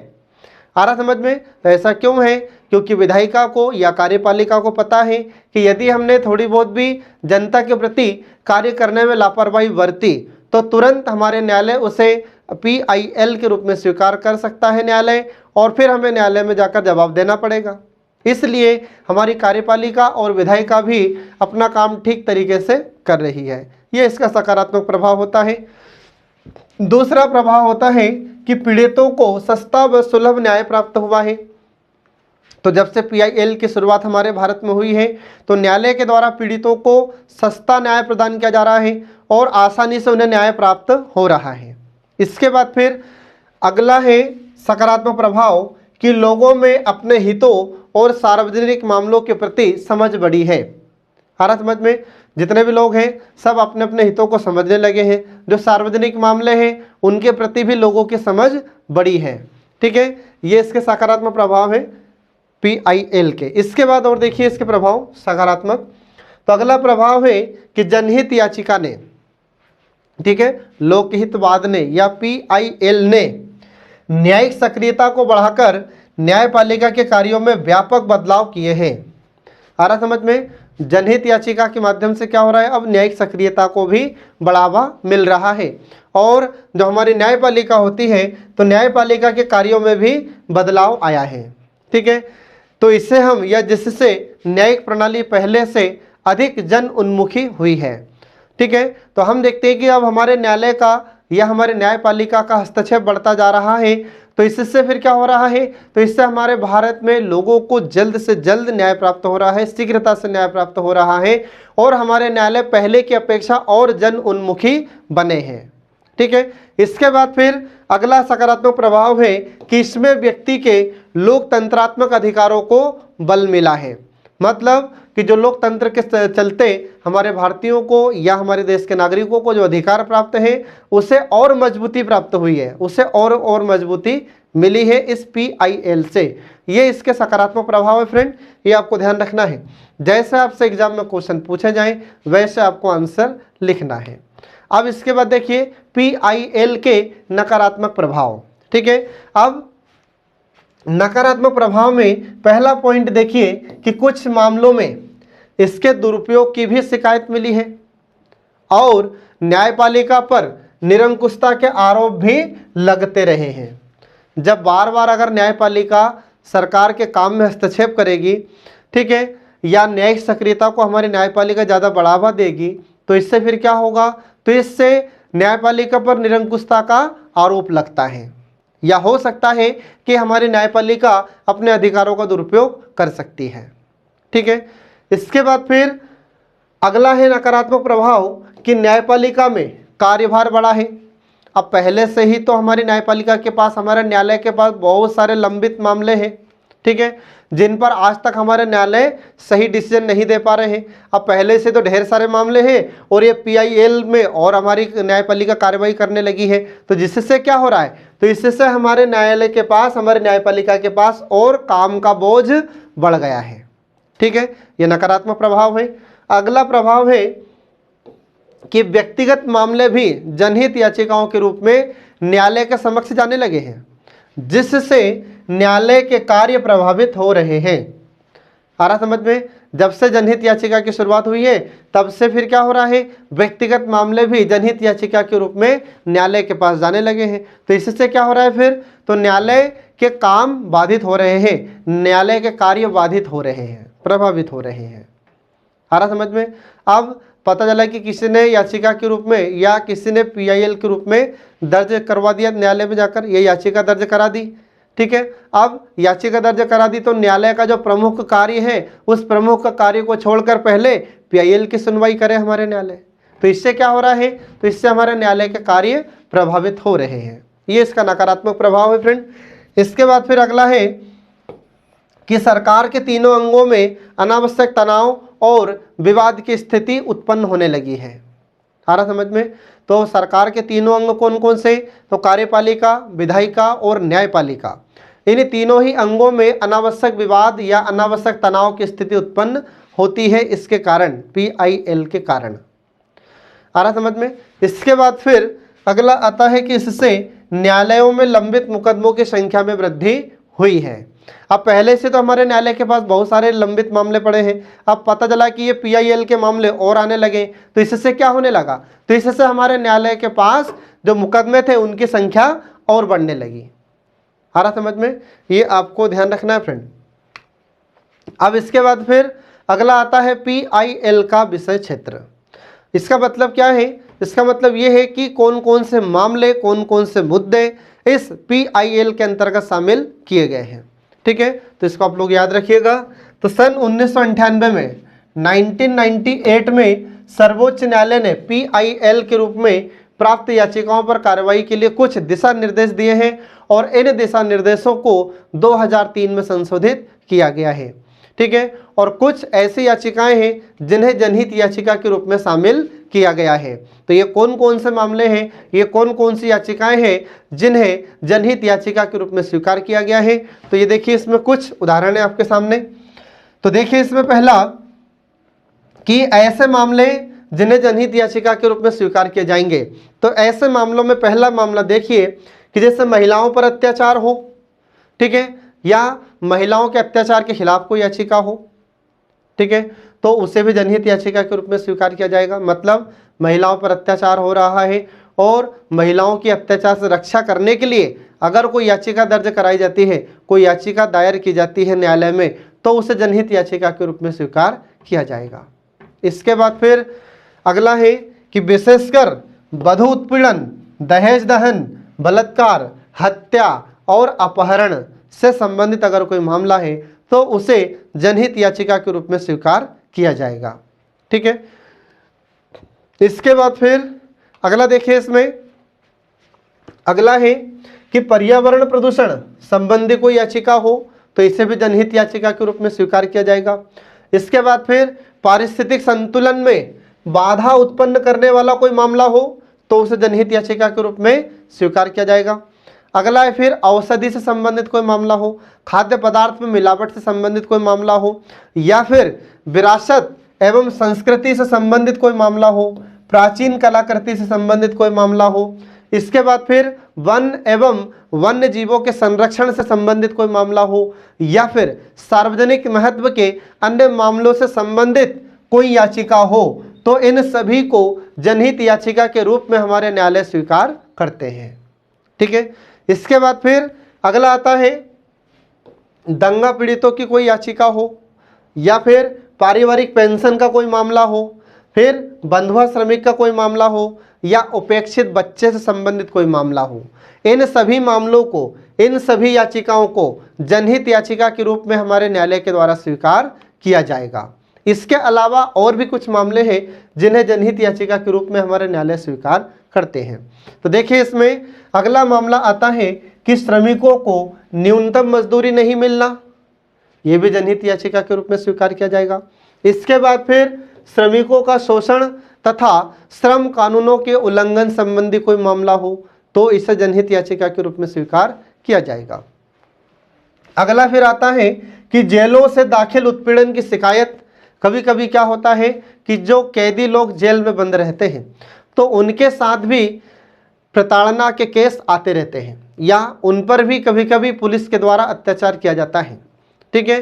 आ रहा समझ में? तो ऐसा क्यों है? क्योंकि विधायिका को या कार्यपालिका को पता है कि यदि हमने थोड़ी बहुत भी जनता के प्रति कार्य करने में लापरवाही बरती तो तुरंत हमारे न्यायालय उसे पीआईएल के रूप में स्वीकार कर सकता है न्यायालय, और फिर हमें न्यायालय में जाकर जवाब देना पड़ेगा। इसलिए हमारी कार्यपालिका और विधायिका भी अपना काम ठीक तरीके से कर रही है। ये इसका सकारात्मक प्रभाव होता है। दूसरा प्रभाव होता है कि पीड़ितों को सस्ता व सुलभ न्याय प्राप्त हुआ है। तो जब से पीआईएल की शुरुआत हमारे भारत में हुई है तो न्यायालय के द्वारा पीड़ितों को सस्ता न्याय प्रदान किया जा रहा है और आसानी से उन्हें न्याय प्राप्त हो रहा है। इसके बाद फिर अगला है सकारात्मक प्रभाव कि लोगों में अपने हितों और सार्वजनिक मामलों के प्रति समझ बढ़ी है। आ रहा समझ में? जितने भी लोग हैं सब अपने अपने हितों को समझने लगे हैं, जो सार्वजनिक मामले हैं उनके प्रति भी लोगों की समझ बढ़ी है। ठीक है, ये इसके सकारात्मक प्रभाव है पीआईएल के। इसके बाद और देखिए इसके प्रभाव सकारात्मक। तो अगला प्रभाव है कि जनहित याचिका ने, ठीक है, लोकहितवाद ने या पीआईएल ने न्यायिक सक्रियता को बढ़ाकर न्यायपालिका के कार्यों में व्यापक बदलाव किए हैं। आ रहा समझ में? जनहित याचिका के माध्यम से क्या हो रहा है? अब न्यायिक सक्रियता को भी बढ़ावा मिल रहा है, और जो हमारी न्यायपालिका होती है तो न्यायपालिका के कार्यों में भी बदलाव आया है। ठीक है, तो इससे हम या जिससे न्यायिक प्रणाली पहले से अधिक जन उन्मुखी हुई है। ठीक है, तो हम देखते हैं कि अब हमारे न्यायालय का या हमारे न्यायपालिका का हस्तक्षेप बढ़ता जा रहा है। तो इससे फिर क्या हो रहा है? तो इससे हमारे भारत में लोगों को जल्द से जल्द न्याय प्राप्त हो रहा है, शीघ्रता से न्याय प्राप्त हो रहा है, और हमारे न्यायालय पहले की अपेक्षा और जन उन्मुखी बने हैं। ठीक है, इसके बाद फिर अगला सकारात्मक प्रभाव है कि इसमें व्यक्ति के लोकतंत्रात्मक अधिकारों को बल मिला है। मतलब कि जो लोकतंत्र के चलते हमारे भारतीयों को या हमारे देश के नागरिकों को जो अधिकार प्राप्त है उसे और मजबूती प्राप्त हुई है, उसे और मजबूती मिली है इस पीआईएल से। ये इसके सकारात्मक प्रभाव है फ्रेंड, ये आपको ध्यान रखना है। जैसे आपसे एग्जाम में क्वेश्चन पूछे जाएं वैसे आपको आंसर लिखना है। अब इसके बाद देखिए पीआईएल के नकारात्मक प्रभाव। ठीक है, अब नकारात्मक प्रभाव में पहला पॉइंट देखिए कि कुछ मामलों में इसके दुरुपयोग की भी शिकायत मिली है और न्यायपालिका पर निरंकुशता के आरोप भी लगते रहे हैं। जब बार बार अगर न्यायपालिका सरकार के काम में हस्तक्षेप करेगी, ठीक है, या न्यायिक सक्रियता को हमारी न्यायपालिका ज़्यादा बढ़ावा देगी तो इससे फिर क्या होगा? तो इससे न्यायपालिका पर निरंकुशता का आरोप लगता है, या हो सकता है कि हमारी न्यायपालिका अपने अधिकारों का दुरुपयोग कर सकती है। ठीक है, इसके बाद फिर अगला है नकारात्मक प्रभाव कि न्यायपालिका में कार्यभार बढ़ा है। अब पहले से ही तो हमारी न्यायपालिका के पास, हमारे न्यायालय के पास बहुत सारे लंबित मामले हैं, ठीक है, जिन पर आज तक हमारे न्यायालय सही डिसीजन नहीं दे पा रहे हैं। अब पहले से तो ढेर सारे मामले हैं और ये PIL में और हमारी न्यायपालिका कार्रवाई करने लगी है, तो जिससे क्या हो रहा है, तो इससे हमारे न्यायालय के पास, हमारे न्यायपालिका के पास और काम का बोझ बढ़ गया है, ठीक है, ये नकारात्मक प्रभाव है। अगला प्रभाव है कि व्यक्तिगत मामले भी जनहित याचिकाओं के रूप में न्यायालय के समक्ष जाने लगे हैं, जिससे न्यायालय के कार्य प्रभावित हो रहे हैं। आ रहा समझ में? जब से जनहित याचिका की शुरुआत हुई है तब से फिर क्या हो रहा है, व्यक्तिगत मामले भी जनहित याचिका के रूप में न्यायालय के पास जाने लगे हैं। तो इससे क्या हो रहा है फिर, तो न्यायालय के काम बाधित हो रहे हैं, न्यायालय के कार्य बाधित हो रहे हैं, प्रभावित हो रहे हैं। आ रहा समझ में? अब पता चला कि किसी ने याचिका के रूप में या किसी ने PIL के रूप में दर्ज करवा दिया न्यायालय में जाकर, ये याचिका दर्ज करा दी, ठीक है। अब याचिका दर्ज करा दी तो न्यायालय का जो प्रमुख कार्य है उस प्रमुख कार्य को छोड़कर पहले PIL की सुनवाई करे हमारे न्यायालय। तो इससे क्या हो रहा है, तो इससे हमारे न्यायालय के कार्य प्रभावित हो रहे हैं, ये इसका नकारात्मक प्रभाव है फ्रेंड। इसके बाद फिर अगला है कि सरकार के तीनों अंगों में अनावश्यक तनाव और विवाद की स्थिति उत्पन्न होने लगी है। आ रहा समझ में? तो सरकार के तीनों अंग कौन कौन से, तो कार्यपालिका, विधायिका और न्यायपालिका, इन तीनों ही अंगों में अनावश्यक विवाद या अनावश्यक तनाव की स्थिति उत्पन्न होती है, इसके कारण, PIL के कारण। आ रहा समझ में? इसके बाद फिर अगला आता है कि इससे न्यायालयों में लंबित मुकदमों की संख्या में वृद्धि हुई है। अब पहले से तो हमारे न्यायालय के पास बहुत सारे लंबित मामले पड़े हैं, अब पता चला कि ये PIL के मामले और आने लगे, तो इससे क्या होने लगा, तो इससे हमारे न्यायालय के पास जो मुकदमे थे उनकी संख्या और बढ़ने लगी। आ रहा समझ में? ये आपको ध्यान रखना है फ्रेंड। अब इसके बाद फिर अगला आता है PIL का विषय क्षेत्र। इसका मतलब क्या है, इसका मतलब ये है कि कौन कौन से मामले, कौन कौन से मुद्दे इस PIL के अंतर्गत शामिल किए गए हैं, ठीक है। तो इसको आप लोग याद रखिएगा। तो सन 1998 में, 1998 में सर्वोच्च न्यायालय ने PIL के रूप में प्राप्त याचिकाओं पर कार्रवाई के लिए कुछ दिशा निर्देश दिए हैं और इन दिशा निर्देशों को 2003 में संशोधित किया गया है, ठीक है। और कुछ ऐसी याचिकाएं हैं जिन्हें जनहित याचिका के रूप में शामिल किया गया है। तो ये कौन कौन से मामले हैं, ये कौन कौन सी याचिकाएं हैं जिन्हें जनहित याचिका के रूप में स्वीकार किया गया है, तो ये देखिए इसमें कुछ उदाहरण है आपके सामने। तो देखिए इसमें पहला कि ऐसे मामले जिन्हें जनहित याचिका के रूप में स्वीकार किए जाएंगे, तो ऐसे मामलों में पहला मामला देखिए कि जैसे महिलाओं पर अत्याचार हो, ठीक है, या महिलाओं के अत्याचार के खिलाफ कोई याचिका हो, ठीक है, तो उसे भी जनहित याचिका के रूप में स्वीकार किया जाएगा। मतलब महिलाओं पर अत्याचार हो रहा है और महिलाओं की अत्याचार से रक्षा करने के लिए अगर कोई याचिका दर्ज कराई जाती है, कोई याचिका दायर की जाती है न्यायालय में, तो उसे जनहित याचिका के रूप में स्वीकार किया जाएगा। इसके बाद फिर अगला है कि विशेषकर वधू उत्पीड़न, दहेज दहन, बलात्कार, हत्या और अपहरण से संबंधित अगर कोई मामला है तो उसे जनहित याचिका के रूप में स्वीकार किया जाएगा, ठीक है। इसके बाद फिर अगला देखिए, इसमें अगला है कि पर्यावरण प्रदूषण संबंधी कोई याचिका हो तो इसे भी जनहित याचिका के रूप में स्वीकार किया जाएगा। इसके बाद फिर पारिस्थितिक संतुलन में बाधा उत्पन्न करने वाला कोई मामला हो तो उसे जनहित याचिका के रूप में स्वीकार किया जाएगा। अगला है फिर औषधि से संबंधित कोई मामला हो, खाद्य पदार्थ में मिलावट से संबंधित कोई मामला हो, या फिर विरासत एवं संस्कृति से संबंधित कोई मामला हो, प्राचीन कलाकृति से संबंधित कोई मामला हो। इसके बाद फिर वन एवं वन्य जीवों के संरक्षण से संबंधित कोई मामला हो, या फिर सार्वजनिक महत्व के अन्य मामलों से संबंधित कोई याचिका हो, तो इन सभी को जनहित याचिका के रूप में हमारे न्यायालय स्वीकार करते हैं, ठीक है। इसके बाद फिर अगला आता है दंगा पीड़ितों की कोई याचिका हो, या फिर पारिवारिक पेंशन का कोई मामला हो, फिर बंधुआ श्रमिक का कोई मामला हो, या उपेक्षित बच्चे से संबंधित कोई मामला हो। इन सभी मामलों को, इन सभी याचिकाओं को जनहित याचिका के रूप में हमारे न्यायालय के द्वारा स्वीकार किया जाएगा। इसके अलावा और भी कुछ मामले हैं जिन्हें जनहित याचिका के रूप में हमारे न्यायालय स्वीकार करते हैं। तो देखिए इसमें अगला मामला आता है कि श्रमिकों को न्यूनतम मजदूरी नहीं मिलना, यह भी जनहित याचिका के रूप में स्वीकार किया जाएगा। इसके बाद फिर श्रमिकों का शोषण तथा श्रम कानूनों के उल्लंघन संबंधी कोई मामला हो तो इसे जनहित याचिका के रूप में स्वीकार किया जाएगा। अगला फिर आता है कि जेलों से दाखिल उत्पीड़न की शिकायत। कभी कभी क्या होता है कि जो कैदी लोग जेल में बंद रहते हैं तो उनके साथ भी प्रताड़ना के केस आते रहते हैं या उन पर भी कभी कभी पुलिस के द्वारा अत्याचार किया जाता है। ठीक है,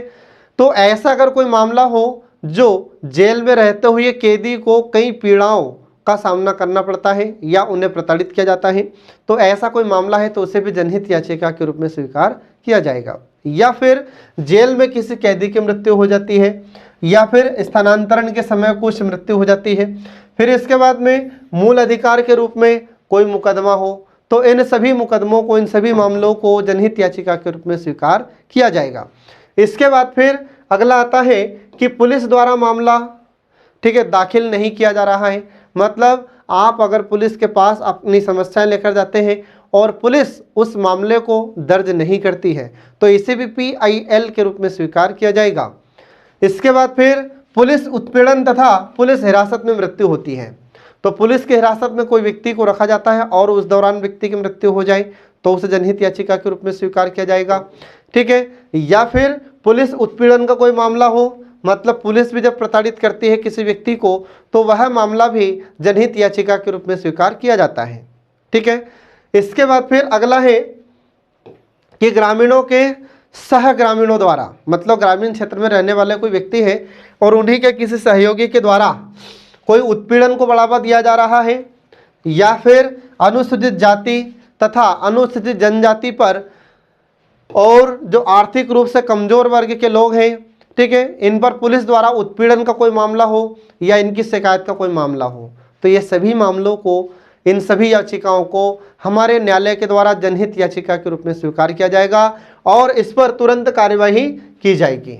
तो ऐसा अगर कोई मामला हो जो जेल में रहते हुए कैदी को कई पीड़ाओं का सामना करना पड़ता है या उन्हें प्रताड़ित किया जाता है, तो ऐसा कोई मामला है तो उसे भी जनहित याचिका के रूप में स्वीकार किया जाएगा। या फिर जेल में किसी कैदी की मृत्यु हो जाती है या फिर स्थानांतरण के समय कुछ मृत्यु हो जाती है, फिर इसके बाद में मूल अधिकार के रूप में कोई मुकदमा हो तो इन सभी मुकदमों को, इन सभी मामलों को जनहित याचिका के रूप में स्वीकार किया जाएगा। इसके बाद फिर अगला आता है कि पुलिस द्वारा मामला, ठीक है, दाखिल नहीं किया जा रहा है। मतलब आप अगर पुलिस के पास अपनी समस्याएं लेकर जाते हैं और पुलिस उस मामले को दर्ज नहीं करती है तो इसे भी PIL के रूप में स्वीकार किया जाएगा। इसके बाद फिर पुलिस उत्पीड़न तथा पुलिस हिरासत में मृत्यु होती है, तो पुलिस की हिरासत में कोई व्यक्ति को रखा जाता है और उस दौरान व्यक्ति की मृत्यु हो जाए तो उसे जनहित याचिका के रूप में स्वीकार किया जाएगा। ठीक है, या फिर पुलिस उत्पीड़न का कोई मामला हो, मतलब पुलिस भी जब प्रताड़ित करती है किसी व्यक्ति को तो वह मामला भी जनहित याचिका के रूप में स्वीकार किया जाता है। ठीक है, इसके बाद फिर अगला है कि ग्रामीणों के सह ग्रामीणों द्वारा, मतलब ग्रामीण क्षेत्र में रहने वाले कोई व्यक्ति है और उन्हीं के किसी सहयोगी के द्वारा कोई उत्पीड़न को बढ़ावा दिया जा रहा है या फिर अनुसूचित जाति तथा अनुसूचित जनजाति पर और जो आर्थिक रूप से कमजोर वर्ग के लोग हैं, ठीक है, इन पर पुलिस द्वारा उत्पीड़न का कोई मामला हो या इनकी शिकायत का कोई मामला हो तो ये सभी मामलों को, इन सभी याचिकाओं को हमारे न्यायालय के द्वारा जनहित याचिका के रूप में स्वीकार किया जाएगा और इस पर तुरंत कार्यवाही की जाएगी।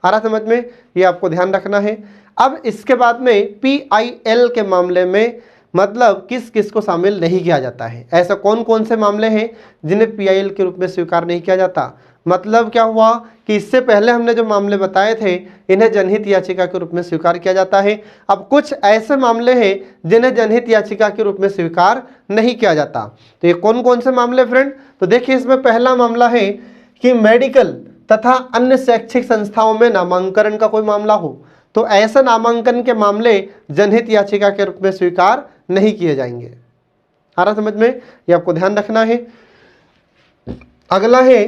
आ रहा समझ में, ये आपको ध्यान रखना है। अब इसके बाद में PIL के मामले में मतलब किस किस को शामिल नहीं किया जाता है, ऐसा कौन कौन से मामले हैं जिन्हें PIL के रूप में स्वीकार नहीं किया जाता। मतलब क्या हुआ कि इससे पहले हमने जो मामले बताए थे इन्हें जनहित याचिका के रूप में स्वीकार किया जाता है। अब कुछ ऐसे मामले हैं जिन्हें जनहित याचिका के रूप में स्वीकार नहीं किया जाता। तो ये कौन कौन से मामले फ्रेंड, तो देखिए इसमें पहला मामला है कि मेडिकल तथा अन्य शैक्षिक संस्थाओं में नामांकन का कोई मामला हो तो ऐसे नामांकन के मामले जनहित याचिका के रूप में स्वीकार नहीं किए जाएंगे। आ रहा समझ में, ये आपको ध्यान रखना है। अगला है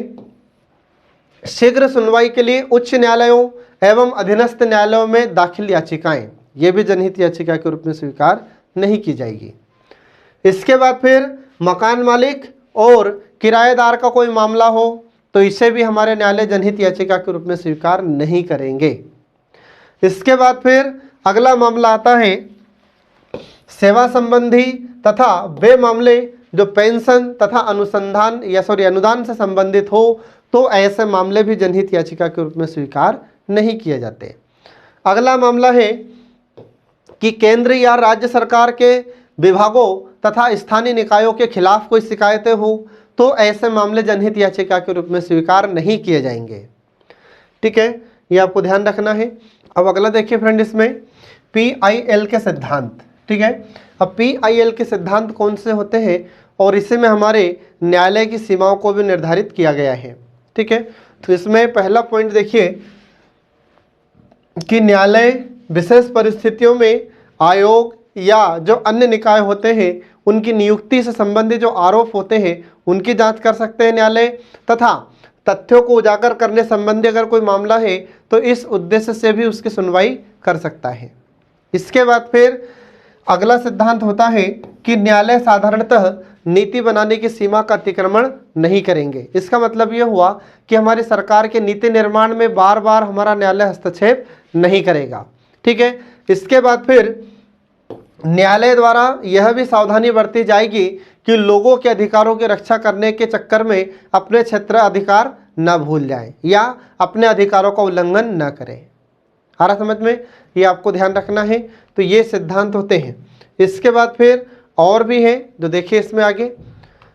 शीघ्र सुनवाई के लिए उच्च न्यायालयों एवं अधीनस्थ न्यायालयों में दाखिल याचिकाएं, ये भी जनहित याचिका के रूप में स्वीकार नहीं की जाएगी। इसके बाद फिर मकान मालिक और किराएदार का कोई मामला हो तो इसे भी हमारे न्यायालय जनहित याचिका के रूप में स्वीकार नहीं करेंगे। इसके बाद फिर अगला मामला आता है सेवा संबंधी तथा वे मामले जो पेंशन तथा अनुदान से संबंधित हो तो ऐसे मामले भी जनहित याचिका के रूप में स्वीकार नहीं किए जाते। अगला मामला है कि केंद्र या राज्य सरकार के विभागों तथा स्थानीय निकायों के खिलाफ कोई शिकायतें हो तो ऐसे मामले जनहित याचिका के रूप में स्वीकार नहीं किए जाएंगे। ठीक है, ये आपको ध्यान रखना है। अब अगला देखिए फ्रेंड, इसमें PIL के सिद्धांत। ठीक है, अब PIL के सिद्धांत कौन से होते हैं और इसी में हमारे न्यायालय की सीमाओं को भी निर्धारित किया गया है। ठीक है, तो इसमें पहला पॉइंट देखिए कि न्यायालय विशेष परिस्थितियों में आयोग या जो अन्य निकाय होते हैं उनकी नियुक्ति से संबंधित जो आरोप होते हैं उनकी जांच कर सकते हैं न्यायालय, तथा तथ्यों को उजागर करने संबंधी अगर कोई मामला है तो इस उद्देश्य से भी उसकी सुनवाई कर सकता है। इसके बाद फिर अगला सिद्धांत होता है कि न्यायालय साधारणतः नीति बनाने की सीमा का अतिक्रमण नहीं करेंगे। इसका मतलब ये हुआ कि हमारी सरकार के नीति निर्माण में बार बार हमारा न्यायालय हस्तक्षेप नहीं करेगा। ठीक है, इसके बाद फिर न्यायालय द्वारा यह भी सावधानी बरती जाएगी कि लोगों के अधिकारों की रक्षा करने के चक्कर में अपने क्षेत्र अधिकार न भूल जाएं या अपने अधिकारों का उल्लंघन न करें। आ रहा समझ में, ये आपको ध्यान रखना है। तो ये सिद्धांत होते हैं। इसके बाद फिर और भी है जो देखिए इसमें आगे।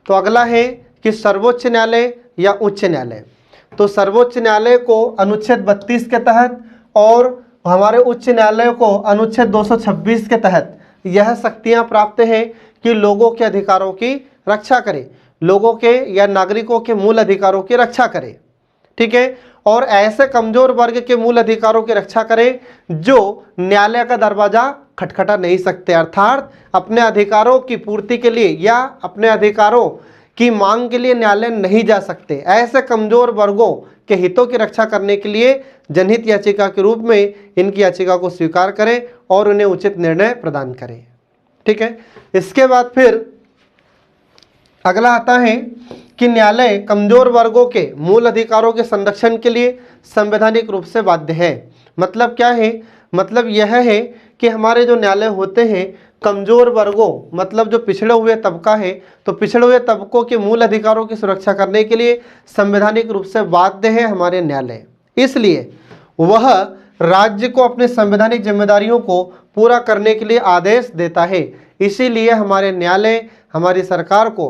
तो अगला है कि सर्वोच्च न्यायालय या उच्च न्यायालय। तो सर्वोच्च न्यायालय को अनुच्छेद 32 के तहत और हमारे उच्च न्यायालय को अनुच्छेद 226 के तहत यह शक्तियां प्राप्त है कि लोगों के अधिकारों की रक्षा करे, लोगों के या नागरिकों के मूल अधिकारों की रक्षा करे, ठीक है, और ऐसे कमजोर वर्ग के मूल अधिकारों की रक्षा करे जो न्यायालय का दरवाजा खटखटा नहीं सकते, अर्थात अपने अधिकारों की पूर्ति के लिए या अपने अधिकारों की मांग के लिए न्यायालय नहीं जा सकते। ऐसे कमजोर वर्गों के हितों की रक्षा करने के लिए जनहित याचिका के रूप में इनकी याचिका को स्वीकार करें और उन्हें उचित निर्णय प्रदान करें, ठीक है। इसके बाद फिर अगला आता है कि न्यायालय कमजोर वर्गों के मूल अधिकारों के संरक्षण के लिए संवैधानिक रूप से बाध्य है। मतलब क्या है, मतलब यह है कि हमारे जो न्यायालय होते हैं कमजोर वर्गों, मतलब जो पिछड़े हुए तबका है, तो पिछड़े हुए तबकों के मूल अधिकारों की सुरक्षा करने के लिए संवैधानिक रूप से बाध्य है हमारे न्यायालय। इसलिए वह राज्य को अपने संवैधानिक जिम्मेदारियों को पूरा करने के लिए आदेश देता है। इसीलिए हमारे न्यायालय हमारी सरकार को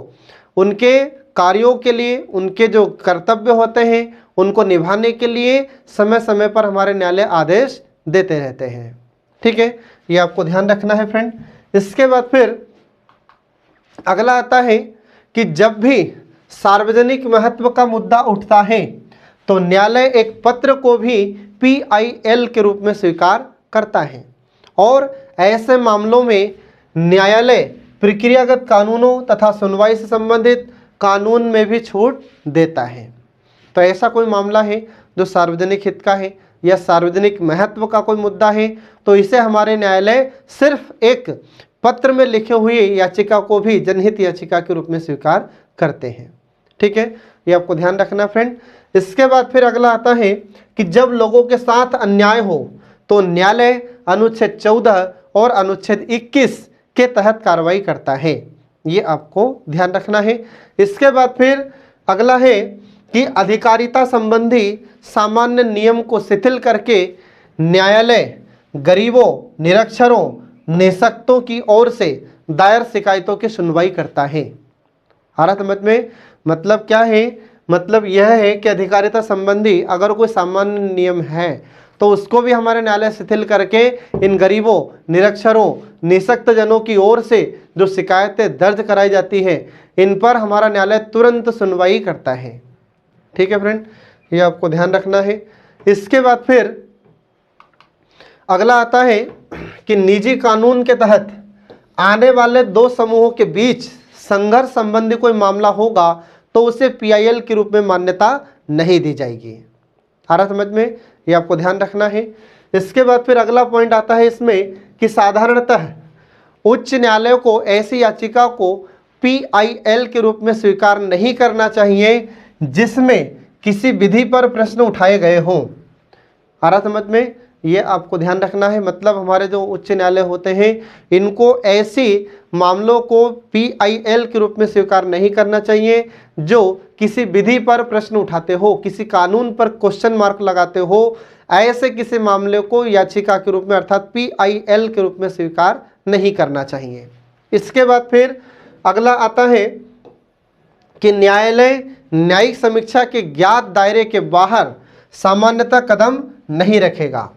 उनके कार्यों के लिए, उनके जो कर्तव्य होते हैं उनको निभाने के लिए समय समय पर हमारे न्यायालय आदेश देते रहते हैं, ठीक है। ये आपको ध्यान रखना है फ्रेंड। इसके बाद फिर अगला आता है कि जब भी सार्वजनिक महत्व का मुद्दा उठता है तो न्यायालय एक पत्र को भी PIL के रूप में स्वीकार करता है और ऐसे मामलों में न्यायालय प्रक्रियागत कानूनों तथा सुनवाई से संबंधित कानून में भी छूट देता है। तो ऐसा कोई मामला है जो सार्वजनिक हित का है या सार्वजनिक महत्व का कोई मुद्दा है तो इसे हमारे न्यायालय सिर्फ एक पत्र में लिखे हुए याचिका को भी जनहित याचिका के रूप में स्वीकार करते हैं, ठीक है। ये आपको ध्यान रखना फ्रेंड। इसके बाद फिर अगला आता है कि जब लोगों के साथ अन्याय हो तो न्यायालय अनुच्छेद 14 और अनुच्छेद 21 के तहत कार्रवाई करता है। ये आपको ध्यान रखना है। इसके बाद फिर अगला है कि अधिकारिता संबंधी सामान्य नियम को शिथिल करके न्यायालय गरीबों, निरक्षरों, निःशक्तों की ओर से दायर शिकायतों की सुनवाई करता है। आ रहा समझ में, मतलब क्या है, मतलब यह है कि अधिकारिता संबंधी अगर कोई सामान्य नियम है तो उसको भी हमारे न्यायालय शिथिल करके इन गरीबों, निरक्षरों, निःशक्त जनों की ओर से जो शिकायतें दर्ज कराई जाती है इन पर हमारा न्यायालय तुरंत सुनवाई करता है, ठीक है फ्रेंड। ये आपको ध्यान रखना है। इसके बाद फिर अगला आता है कि निजी कानून के तहत आने वाले दो समूहों के बीच संघर्ष संबंधी कोई मामला होगा तो उसे PIL के रूप में मान्यता नहीं दी जाएगी। आ रहा समझ में, ये आपको ध्यान रखना है। इसके बाद फिर अगला पॉइंट आता है इसमें कि साधारणतः उच्च न्यायालय को ऐसी याचिका को PIL के रूप में स्वीकार नहीं करना चाहिए जिसमें किसी विधि पर प्रश्न उठाए गए हों। आ रहा समझ में, ये आपको ध्यान रखना है। मतलब हमारे जो उच्च न्यायालय होते हैं इनको ऐसी मामलों को PIL के रूप में स्वीकार नहीं करना चाहिए जो किसी विधि पर प्रश्न उठाते हो, किसी कानून पर क्वेश्चन मार्क लगाते हो, ऐसे किसी मामले को याचिका के रूप में अर्थात PIL के रूप में स्वीकार नहीं करना चाहिए। इसके बाद फिर अगला आता है कि न्यायालय न्यायिक समीक्षा के ज्ञात दायरे के बाहर सामान्यतः कदम नहीं रखेगा।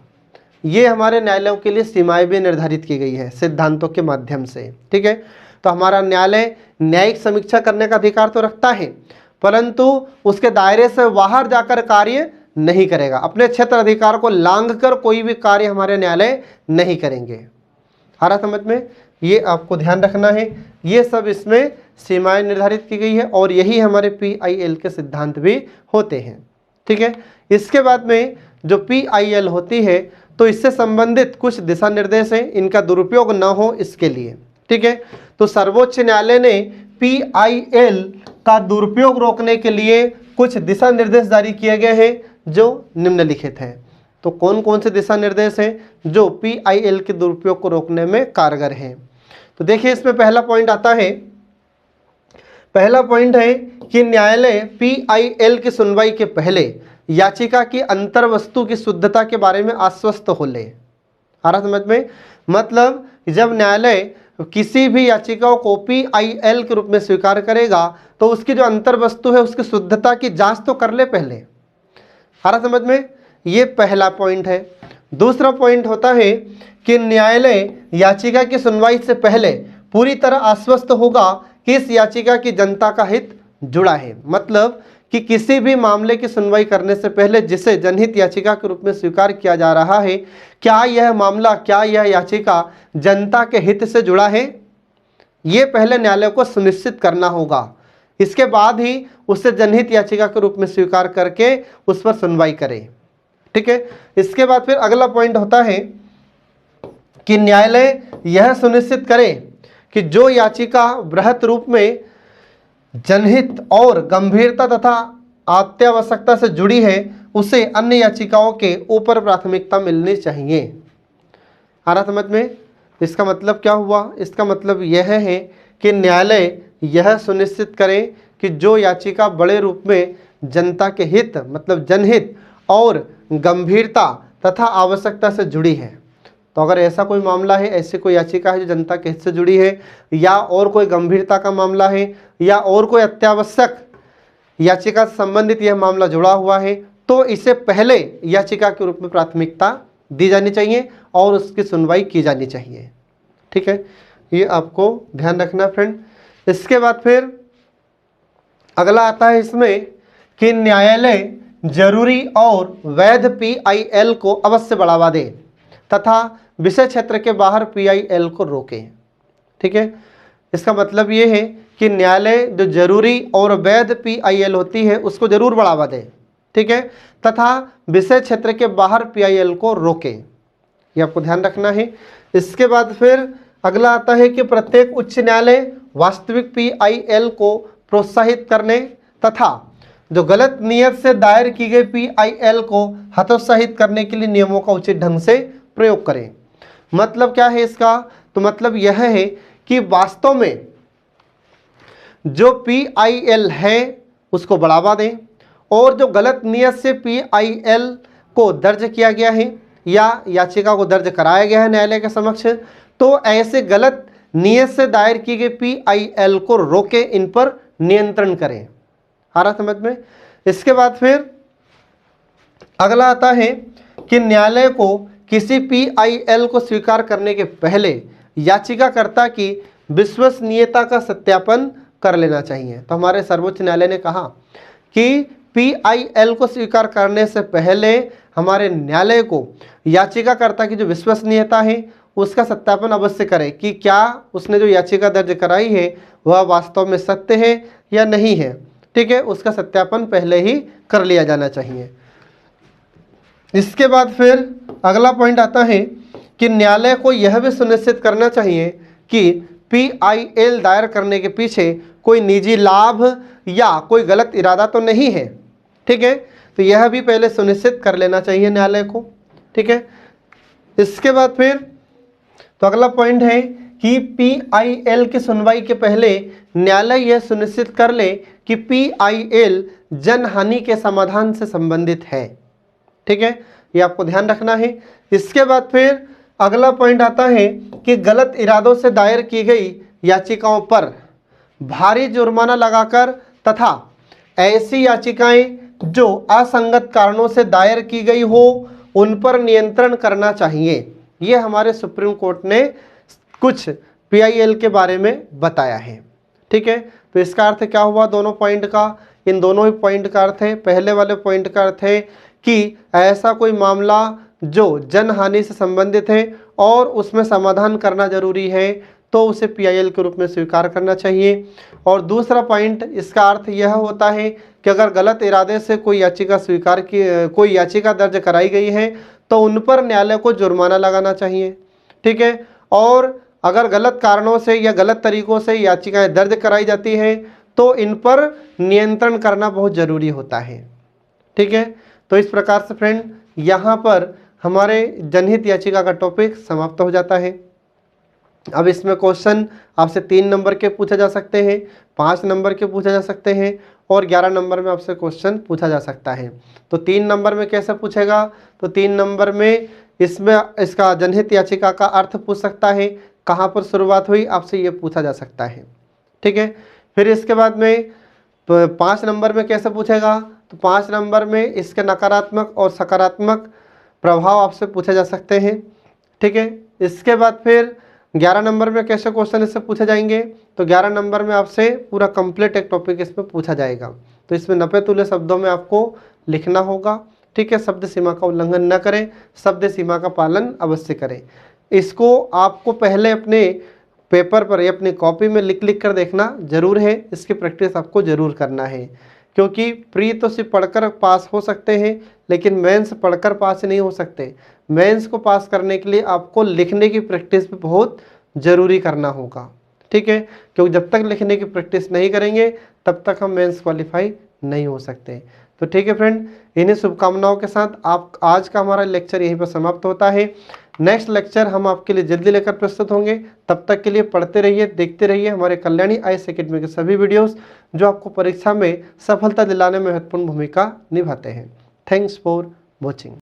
ये हमारे न्यायालयों के लिए सीमाएं भी निर्धारित की गई है सिद्धांतों के माध्यम से, ठीक है। तो हमारा न्यायालय न्यायिक समीक्षा करने का अधिकार तो रखता है परंतु उसके दायरे से बाहर जाकर कार्य नहीं करेगा। अपने क्षेत्र अधिकार को लांघकर कोई भी कार्य हमारे न्यायालय नहीं करेंगे। आ रहा समझ में, ये आपको ध्यान रखना है। ये सब इसमें सीमाएं निर्धारित की गई है और यही हमारे PIL के सिद्धांत भी होते हैं, ठीक है। इसके बाद में जो PIL होती है तो इससे संबंधित कुछ दिशा निर्देश हैं, इनका दुरुपयोग न हो इसके लिए, ठीक है। तो सर्वोच्च न्यायालय ने PIL का दुरुपयोग रोकने के लिए कुछ दिशा निर्देश जारी किए गए हैं जो निम्नलिखित हैं। तो कौन कौन से दिशा निर्देश हैं जो PIL के दुरुपयोग को रोकने में कारगर हैं? तो देखिए इसमें पहला पॉइंट आता है, पहला पॉइंट है कि न्यायालय PIL की सुनवाई के पहले याचिका की अंतर वस्तु की शुद्धता के बारे में आश्वस्त हो ले। आ रहा समझ में? मतलब जब न्यायालय किसी भी याचिका को PIL के रूप में स्वीकार करेगा तो उसकी जो अंतर वस्तु है उसकी शुद्धता की जांच तो कर ले पहले। आ रहा समझ में? ये पहला पॉइंट है। दूसरा पॉइंट होता है कि न्यायालय याचिका की सुनवाई से पहले पूरी तरह आश्वस्त होगा कि इस याचिका की जनता का हित जुड़ा है। मतलब कि किसी भी मामले की सुनवाई करने से पहले जिसे जनहित याचिका के रूप में स्वीकार किया जा रहा है, क्या यह मामला, क्या यह याचिका जनता के हित से जुड़ा है, ये पहले न्यायालय को सुनिश्चित करना होगा। इसके बाद ही उसे जनहित याचिका के रूप में स्वीकार करके उस पर सुनवाई करे। ठीक है। इसके बाद फिर अगला पॉइंट होता है कि न्यायालय यह सुनिश्चित करे कि जो याचिका बृहत रूप में जनहित और गंभीरता तथा अत्यावश्यकता से जुड़ी है उसे अन्य याचिकाओं के ऊपर प्राथमिकता मिलनी चाहिए। आ रहा समझ में? इसका मतलब क्या हुआ? इसका मतलब यह है कि न्यायालय यह सुनिश्चित करे कि जो याचिका बड़े रूप में जनता के हित मतलब जनहित और गंभीरता तथा आवश्यकता से जुड़ी है। तो अगर ऐसा कोई मामला है, ऐसी कोई याचिका है जो जनता के हित से जुड़ी है, या और कोई गंभीरता का मामला है, या और कोई अत्यावश्यक याचिका से संबंधित यह मामला जुड़ा हुआ है, तो इसे पहले याचिका के रूप में प्राथमिकता दी जानी चाहिए और उसकी सुनवाई की जानी चाहिए। ठीक है, ये आपको ध्यान रखना फ्रेंड। इसके बाद फिर अगला आता है इसमें कि न्यायालय जरूरी और वैध PIL को अवश्य बढ़ावा दे तथा विषय क्षेत्र के बाहर PIL को रोके। ठीक है, इसका मतलब ये है कि न्यायालय जो जरूरी और वैध PIL होती है उसको जरूर बढ़ावा दे। ठीक है, तथा विषय क्षेत्र के बाहर PIL को रोके, ये आपको ध्यान रखना है। इसके बाद फिर अगला आता है कि प्रत्येक उच्च न्यायालय वास्तविक PIL को प्रोत्साहित करने तथा जो गलत नियत से दायर की गई PIL को हतोत्साहित करने के लिए नियमों का उचित ढंग से प्रयोग करें। मतलब क्या है इसका? तो मतलब यह है कि वास्तव में जो PIL है उसको बढ़ावा दें और जो गलत नियत से PIL को दर्ज किया गया है या याचिका को दर्ज कराया गया है न्यायालय के समक्ष, तो ऐसे गलत नियत से दायर की गई PIL को रोके, इन पर नियंत्रण करें। आ रहा समझ में? इसके बाद फिर अगला आता है कि न्यायालय को किसी PIL को स्वीकार करने के पहले याचिकाकर्ता की विश्वसनीयता का सत्यापन कर लेना चाहिए। तो हमारे सर्वोच्च न्यायालय ने कहा कि PIL को स्वीकार करने से पहले हमारे न्यायालय को याचिकाकर्ता की जो विश्वसनीयता है उसका सत्यापन अवश्य करें कि क्या उसने जो याचिका दर्ज कराई है वह वास्तव में सत्य है या नहीं है। ठीक है, उसका सत्यापन पहले ही कर लिया जाना चाहिए। इसके बाद फिर अगला पॉइंट आता है कि न्यायालय को यह भी सुनिश्चित करना चाहिए कि PIL दायर करने के पीछे कोई निजी लाभ या कोई गलत इरादा तो नहीं है। ठीक है, तो यह भी पहले सुनिश्चित कर लेना चाहिए न्यायालय को। ठीक है, इसके बाद फिर तो अगला पॉइंट है कि PIL की सुनवाई के पहले न्यायालय यह सुनिश्चित कर ले कि PIL जनहानि के समाधान से संबंधित है। ठीक है, ये आपको ध्यान रखना है। इसके बाद फिर अगला पॉइंट आता है कि गलत इरादों से दायर की गई याचिकाओं पर भारी जुर्माना लगाकर तथा ऐसी याचिकाएं जो असंगत कारणों से दायर की गई हो उन पर नियंत्रण करना चाहिए। ये हमारे सुप्रीम कोर्ट ने कुछ PIL के बारे में बताया है। ठीक है, तो इसका अर्थ क्या हुआ दोनों पॉइंट का? इन दोनों ही पॉइंट का अर्थ है, पहले वाले पॉइंट का अर्थ है कि ऐसा कोई मामला जो जनहानि से संबंधित है और उसमें समाधान करना जरूरी है तो उसे PIL के रूप में स्वीकार करना चाहिए। और दूसरा पॉइंट इसका अर्थ यह होता है कि अगर गलत इरादे से कोई याचिका दर्ज कराई गई है तो उन पर न्यायालय को जुर्माना लगाना चाहिए। ठीक है, और अगर गलत कारणों से या गलत तरीकों से याचिकाएं दर्ज कराई जाती हैं तो इन पर नियंत्रण करना बहुत ज़रूरी होता है। ठीक है, तो इस प्रकार से फ्रेंड यहाँ पर हमारे जनहित याचिका का टॉपिक समाप्त हो जाता है। अब इसमें क्वेश्चन आपसे 3 नंबर के पूछे जा सकते हैं, 5 नंबर के पूछे जा सकते हैं और 11 नंबर में आपसे क्वेश्चन पूछा जा सकता है। तो 3 नंबर में कैसे पूछेगा, तो 3 नंबर में इसमें इसका जनहित याचिका का अर्थ पूछ सकता है, कहाँ पर शुरुआत हुई, आपसे ये पूछा जा सकता है। ठीक है, फिर इसके बाद में 5 नंबर में कैसे पूछेगा, तो 5 नंबर में इसके नकारात्मक और सकारात्मक प्रभाव आपसे पूछे जा सकते हैं। ठीक है, इसके बाद फिर 11 नंबर में कैसे क्वेश्चन इससे पूछे जाएंगे, तो 11 नंबर में आपसे पूरा कंप्लीट एक टॉपिक इसमें पूछा जाएगा। तो इसमें 90 तुल्य शब्दों में आपको लिखना होगा। ठीक है, शब्द सीमा का उल्लंघन न करें, शब्द सीमा का पालन अवश्य करें। इसको आपको पहले अपने पेपर पर या अपनी कॉपी में लिख लिख कर देखना जरूर है, इसकी प्रैक्टिस आपको जरूर करना है, क्योंकि प्री तो सिर्फ पढ़कर पास हो सकते हैं, लेकिन मेंस पढ़कर पास नहीं हो सकते। मेंस को पास करने के लिए आपको लिखने की प्रैक्टिस भी बहुत ज़रूरी करना होगा। ठीक है, क्योंकि जब तक लिखने की प्रैक्टिस नहीं करेंगे तब तक हम मेंस क्वालिफाई नहीं हो सकते। तो ठीक है फ्रेंड, इन्हीं शुभकामनाओं के साथ आप आज का हमारा लेक्चर यहीं पर समाप्त होता है। नेक्स्ट लेक्चर हम आपके लिए जल्दी लेकर प्रस्तुत होंगे। तब तक के लिए पढ़ते रहिए, देखते रहिए हमारे कल्याणी आईएएस एकेडमी के सभी वीडियोस, जो आपको परीक्षा में सफलता दिलाने में महत्वपूर्ण भूमिका निभाते हैं। Thanks for watching.